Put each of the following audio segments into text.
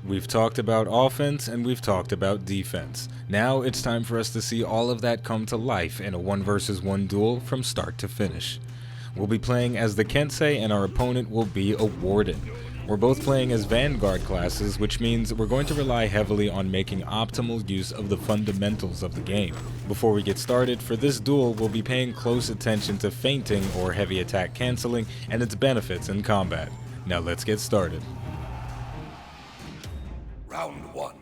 We've talked about offense and we've talked about defense. Now it's time for us to see all of that come to life in a 1 versus 1 duel from start to finish. We'll be playing as the Kensei and our opponent will be a Warden. We're both playing as Vanguard classes, which means we're going to rely heavily on making optimal use of the fundamentals of the game. Before we get started, for this duel we'll be paying close attention to feinting or heavy attack cancelling and its benefits in combat. Now let's get started. Round 1.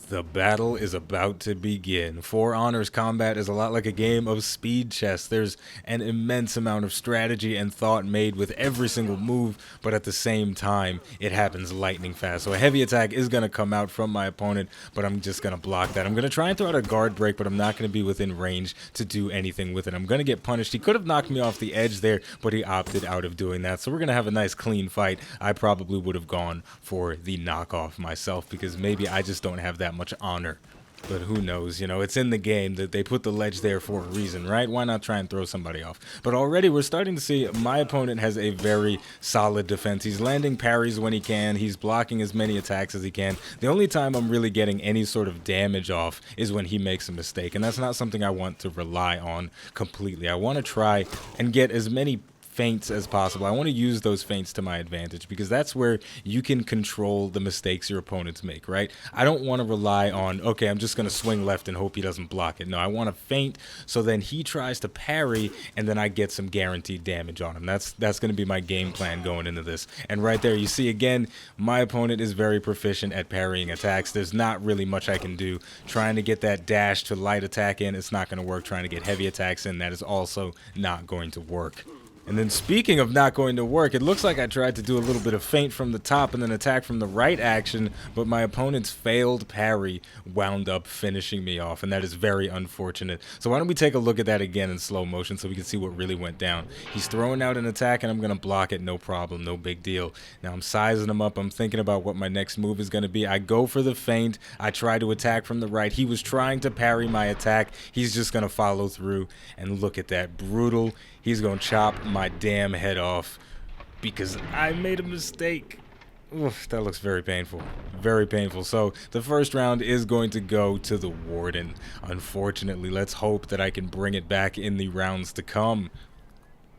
The battle is about to begin. For Honor's combat is a lot like a game of speed chess. There's an immense amount of strategy and thought made with every single move, but at the same time, it happens lightning fast. So a heavy attack is going to come out from my opponent, but I'm just going to block that. I'm going to try and throw out a guard break, but I'm not going to be within range to do anything with it. I'm going to get punished. He could have knocked me off the edge there, but he opted out of doing that. So we're going to have a nice clean fight. I probably would have gone for the knockoff myself because maybe I just don't have that much honor, but who knows, you know, it's in the game that they put the ledge there for a reason, right? Why not try and throw somebody off? But already we're starting to see my opponent has a very solid defense. He's landing parries when he can. He's blocking as many attacks as he can. The only time I'm really getting any sort of damage off is when he makes a mistake, and that's not something I want to rely on completely. I want to try and get as many feints as possible. I want to use those feints to my advantage because that's where you can control the mistakes your opponents make, right? I don't want to rely on, okay, I'm just going to swing left and hope he doesn't block it. No, I want to feint so then he tries to parry and then I get some guaranteed damage on him. That's going to be my game plan going into this. And right there, you see again, my opponent is very proficient at parrying attacks. There's not really much I can do. Trying to get that dash to light attack in, it's not going to work. Trying to get heavy attacks in, that is also not going to work. And then speaking of not going to work, it looks like I tried to do a little bit of feint from the top and then attack from the right action, but my opponent's failed parry wound up finishing me off, and that is very unfortunate. So why don't we take a look at that again in slow motion so we can see what really went down. He's throwing out an attack and I'm going to block it, no problem, no big deal. Now I'm sizing him up, I'm thinking about what my next move is going to be. I go for the feint, I try to attack from the right. He was trying to parry my attack, he's just going to follow through, and look at that, brutal. He's going to chop my damn head off because I made a mistake. Oof, that looks very painful. Very painful. So the first round is going to go to the Warden. Unfortunately, let's hope that I can bring it back in the rounds to come.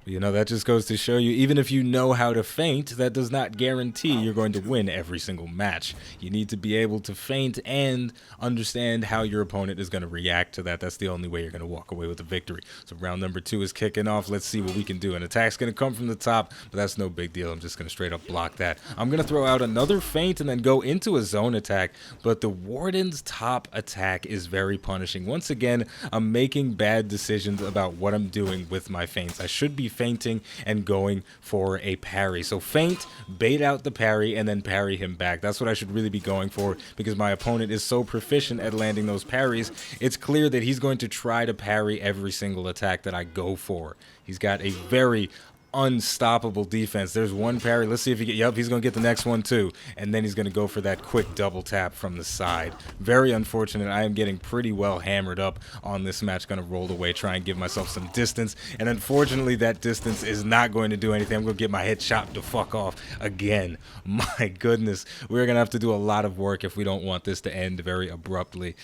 You know, that just goes to show you, even if you know how to feint, that does not guarantee you're going to win every single match. You need to be able to feint and understand how your opponent is going to react to that. That's the only way you're going to walk away with a victory. So round number 2 is kicking off. Let's see what we can do. An attack's going to come from the top, but that's no big deal. I'm just going to straight up block that. I'm going to throw out another feint and then go into a zone attack, but the Warden's top attack is very punishing. Once again, I'm making bad decisions about what I'm doing with my feints. I should be feinting and going for a parry. So feint, bait out the parry, and then parry him back. That's what I should really be going for because my opponent is so proficient at landing those parries. It's clear that he's going to try to parry every single attack that I go for. He's got a very unstoppable defense. There's one parry. Let's see if he get, yep, he's going to get the next one too. And then he's going to go for that quick double tap from the side. Very unfortunate. I am getting pretty well hammered up on this match. Going to roll away, try and give myself some distance. And unfortunately, that distance is not going to do anything. I'm going to get my head chopped the fuck off again. My goodness. We're going to have to do a lot of work if we don't want this to end very abruptly.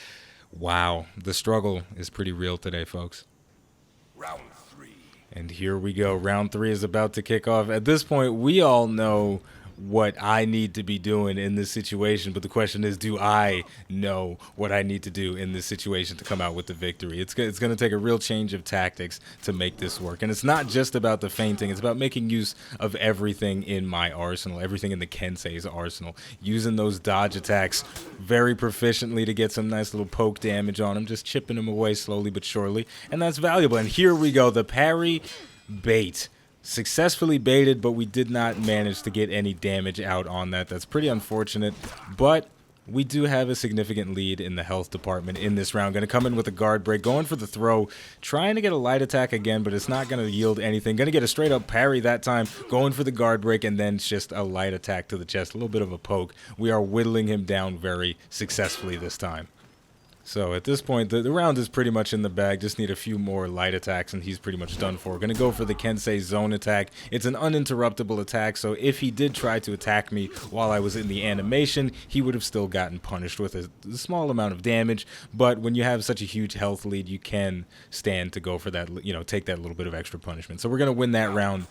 Wow. The struggle is pretty real today, folks. Round 3. And here we go. Round 3 is about to kick off. At this point, we all know what I need to be doing in this situation, but the question is, do I know what I need to do in this situation to come out with the victory? It's going to take a real change of tactics to make this work. And it's not just about the feinting. It's about making use of everything in my arsenal, everything in the Kensei's arsenal, using those dodge attacks very proficiently to get some nice little poke damage on him, just chipping him away slowly but surely, and that's valuable. And here we go, the parry bait. Successfully baited, but we did not manage to get any damage out on that. That's pretty unfortunate, but we do have a significant lead in the health department in this round. Going to come in with a guard break, going for the throw, trying to get a light attack again, but it's not going to yield anything. Going to get a straight up parry that time, going for the guard break, and then just a light attack to the chest, a little bit of a poke. We are whittling him down very successfully this time. So at this point, the round is pretty much in the bag. Just need a few more light attacks, and he's pretty much done for. We're going to go for the Kensei zone attack. It's an uninterruptible attack, so if he did try to attack me while I was in the animation, he would have still gotten punished with a small amount of damage. But when you have such a huge health lead, you can stand to go for that, you know, take that little bit of extra punishment. So we're going to win that round.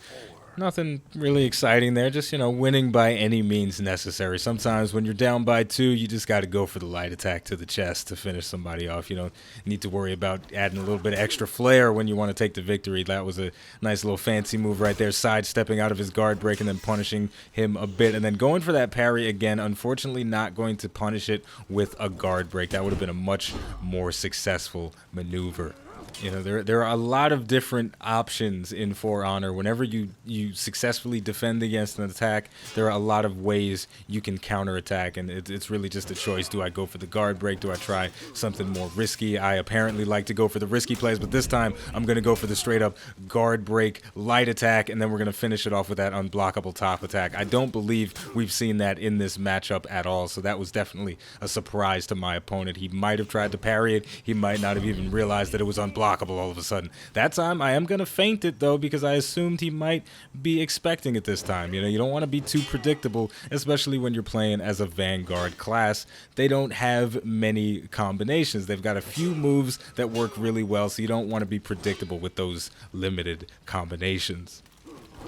Nothing really exciting there, just, you know, winning by any means necessary. Sometimes when you're down by 2, you just got to go for the light attack to the chest to finish somebody off. You don't need to worry about adding a little bit of extra flair when you want to take the victory. That was a nice little fancy move right there, sidestepping out of his guard break and then punishing him a bit. And then going for that parry again, unfortunately not going to punish it with a guard break. That would have been a much more successful maneuver. You know, there are a lot of different options in For Honor. Whenever you successfully defend against an attack, there are a lot of ways you can counterattack, and it's really just a choice. Do I go for the guard break? Do I try something more risky? I apparently like to go for the risky plays, but this time I'm going to go for the straight-up guard break, light attack, and then we're going to finish it off with that unblockable top attack. I don't believe we've seen that in this matchup at all, so that was definitely a surprise to my opponent. He might have tried to parry it. He might not have even realized that it was unblockable all of a sudden. That time I am going to feint it though, because I assumed he might be expecting it this time. You know, you don't want to be too predictable, especially when you're playing as a Vanguard class. They don't have many combinations. They've got a few moves that work really well, so you don't want to be predictable with those limited combinations.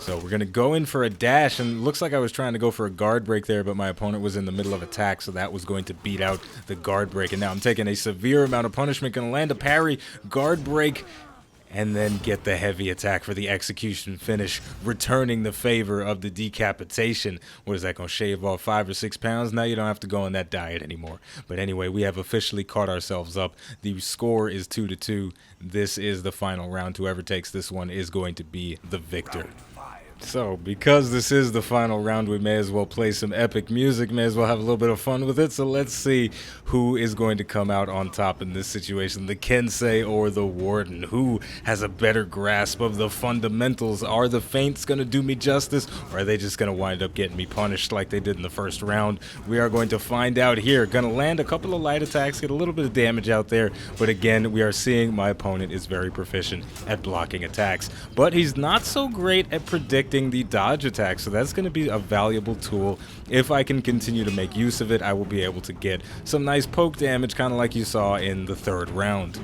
So we're going to go in for a dash, and it looks like I was trying to go for a guard break there, but my opponent was in the middle of attack, so that was going to beat out the guard break. And now I'm taking a severe amount of punishment, going to land a parry, guard break, and then get the heavy attack for the execution finish, returning the favor of the decapitation. What is that, going to shave off 5 or 6 pounds? Now you don't have to go on that diet anymore. But anyway, we have officially caught ourselves up. The score is 2-2. This is the final round. Whoever takes this one is going to be the victor. So, because this is the final round, we may as well play some epic music, may as well have a little bit of fun with it. So let's see who is going to come out on top in this situation, the Kensei or the Warden. Who has a better grasp of the fundamentals? Are the feints going to do me justice, or are they just going to wind up getting me punished like they did in the first round? We are going to find out here. Going to land a couple of light attacks, get a little bit of damage out there, but again, we are seeing my opponent is very proficient at blocking attacks, but he's not so great at predicting the dodge attack, so that's going to be a valuable tool. If I can continue to make use of it, I will be able to get some nice poke damage, kind of like you saw in the third round.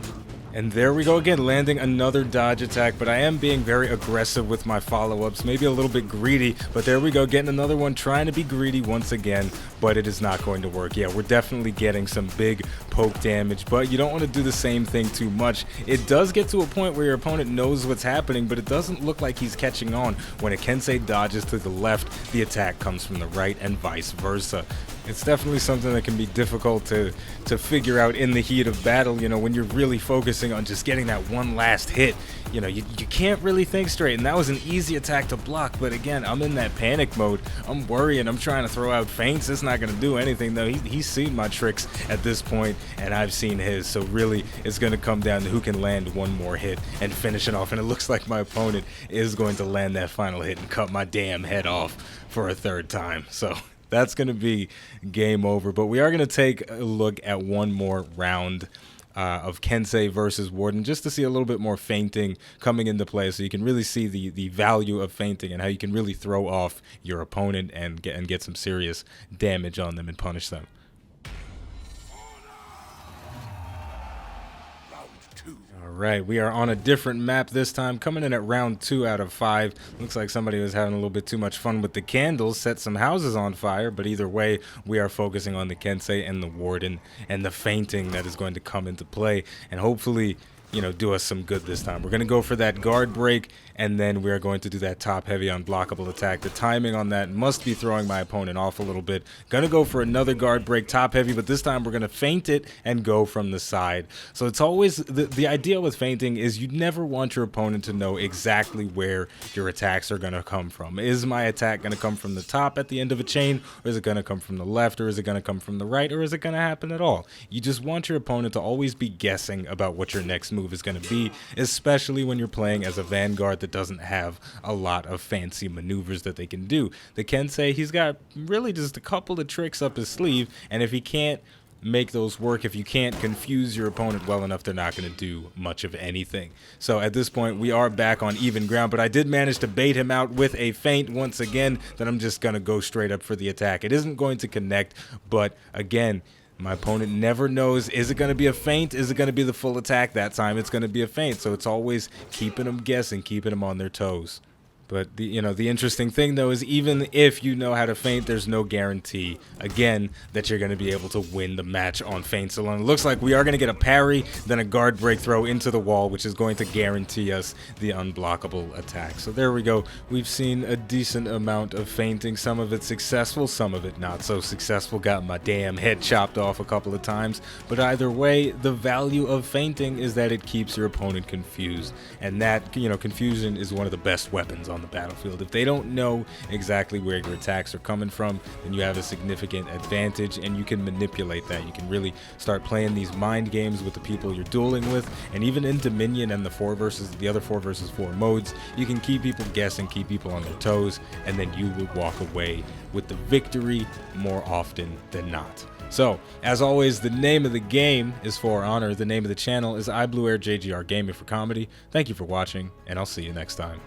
And there we go again, landing another dodge attack, but I am being very aggressive with my follow-ups, maybe a little bit greedy, but there we go, getting another one, trying to be greedy once again, but it is not going to work. Yeah, we're definitely getting some big poke damage, but you don't want to do the same thing too much. It does get to a point where your opponent knows what's happening, but it doesn't look like he's catching on. When a Kensei dodges to the left, the attack comes from the right, and vice versa. It's definitely something that can be difficult to figure out in the heat of battle, you know, when you're really focusing on just getting that one last hit. You know, you can't really think straight, and that was an easy attack to block, but again, I'm in that panic mode. I'm worrying, I'm trying to throw out feints. It's not going to do anything, though. He's seen my tricks at this point, and I've seen his, so really, it's going to come down to who can land one more hit and finish it off, and it looks like my opponent is going to land that final hit and cut my damn head off for a third time, so that's going to be game over. But we are going to take a look at one more round of Kensei versus Warden, just to see a little bit more feinting coming into play, so you can really see the value of feinting and how you can really throw off your opponent and get some serious damage on them and punish them. All right, we are on a different map this time, coming in at round 2 out of 5. Looks like somebody was having a little bit too much fun with the candles, set some houses on fire, but either way, we are focusing on the Kensei and the Warden and the feinting that is going to come into play, and hopefully, you know, do us some good this time. We're going to go for that guard break, and then we are going to do that top heavy unblockable attack. The timing on that must be throwing my opponent off a little bit. Gonna go for another guard break, top heavy, but this time we're going to feint it and go from the side. So it's always, the idea with feinting is you never want your opponent to know exactly where your attacks are going to come from. Is my attack going to come from the top at the end of a chain, or is it going to come from the left, or is it going to come from the right, or is it going to happen at all? You just want your opponent to always be guessing about what your next move is going to be, especially when you're playing as a Vanguard that doesn't have a lot of fancy maneuvers that they can do. The Kensei, he's got really just a couple of tricks up his sleeve, and if he can't make those work. If you can't confuse your opponent well enough, they're not going to do much of anything. So at this point, we are back on even ground, but I did manage to bait him out with a feint once again that I'm just going to go straight up for the attack. It isn't going to connect, but again, my opponent never knows, is it going to be a feint? Is it going to be the full attack? That time it's going to be a feint. So it's always keeping them guessing, keeping them on their toes. But the interesting thing though is even if you know how to feint, there's no guarantee again that you're going to be able to win the match on feints alone. It looks like we are going to get a parry, then a guard break throw into the wall, which is going to guarantee us the unblockable attack. So there we go. We've seen a decent amount of feinting, some of it successful, some of it not so successful. Got my damn head chopped off a couple of times, but either way, the value of feinting is that it keeps your opponent confused, and that confusion is one of the best weapons on the battlefield. If they don't know exactly where your attacks are coming from, then you have a significant advantage, and you can manipulate that. You can really start playing these mind games with the people you're dueling with, and even in Dominion and the other 4 versus 4 modes, you can keep people guessing, keep people on their toes, and then you will walk away with the victory more often than not. So, as always, the name of the game is For Honor. The name of the channel is iBluairJgR Gaming for Comedy. Thank you for watching, and I'll see you next time.